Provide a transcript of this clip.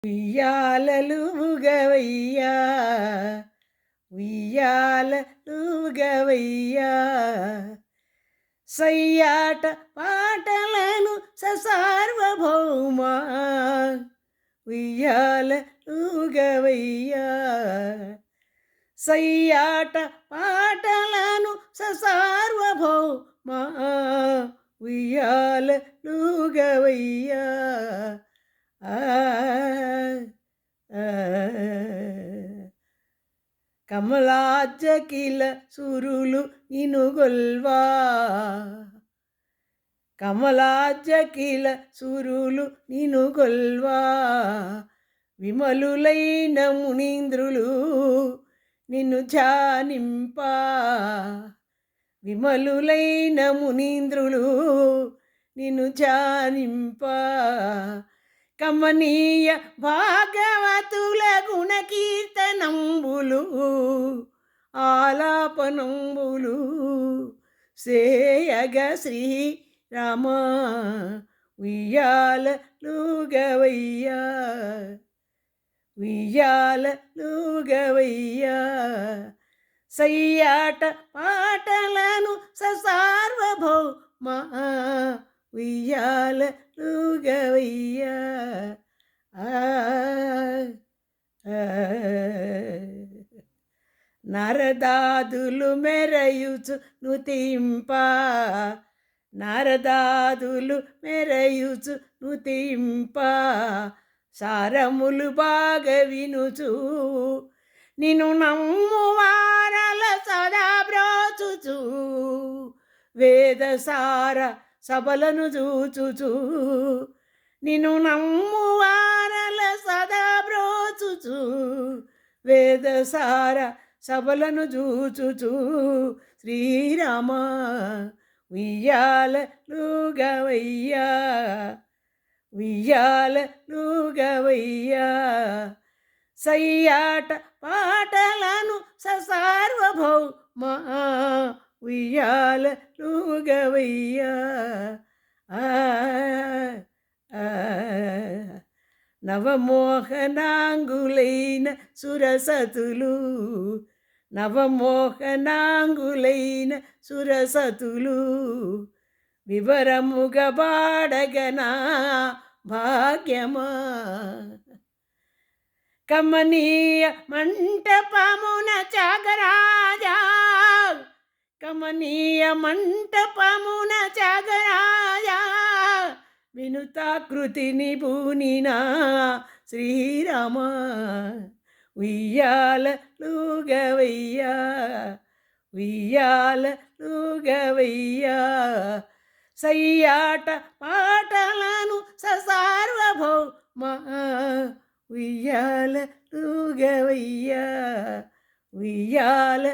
ఉయ్యాలలుగవయ్యా ఉయ్యాలలుగవయ్యా సయ్యాట పాటలను ససార్వభౌమా ఉయ్యాలలుగవయ్యా సయ్యాట పాటలను ససార్వభౌమా ఉయ్యాలలుగవయ్యా ఆ కమలాజకిల సురులు నినుగొల్వా కమలాజకిల సురులు నినుగొల్వా విమలులైన మునీంద్రులు నిన్ను ధ్యానింపా విమలులైన మునీంద్రులు నిన్ను ధ్యానింపా కమనీయ భాగవతుల గుణకీర్తనంబులు ఆలాపనంబులు సేయగ శ్రీ రామ ఉయ్యాలలుగవయ్యా ఉయ్యాలలుగవయ్యా సయ్యాట పాటలను ససార్వభౌమా ఉయ్యాలలుగవయ్యా నరదాదులు మెరయుచు నుతింప నరదాదులు మెరయుచు నుతింప సారములు బాగా వినుచు నిన్ను నమ్మువారల సదా బ్రోచుచు వేదసార సభలను చూచుచు నిన్ను నమ్మువారల సదా బ్రోచుచు వేదసార సభలను చూచుచు శ్రీరామ ఉయ్యాలలుగవయ్యా ఉయ్యాలలుగవయ్యా సయ్యాట పాటలను ససార్వభౌమా ఉయ్యాలలుగవయ్యా నవమోహనాంగులైన సురసతులు నవమోహనాంగులైన సురసతులు వివరముగా బాడగనా భాగ్యమా కమనీయ మంటపమున త్యాగరాజా కమనీయ మంటపమున త్యాగరాజా వినుతాకృతిని పూనినా శ్రీరామ ఉయ్యాలలుగవయ్యా ఉయ్యాలలుగవయ్యా సయ్యాట పాటలను ససార్వభౌమా ఉయ్యాలలుగవయ్యా ఉయ్యాలలుగవయ్యా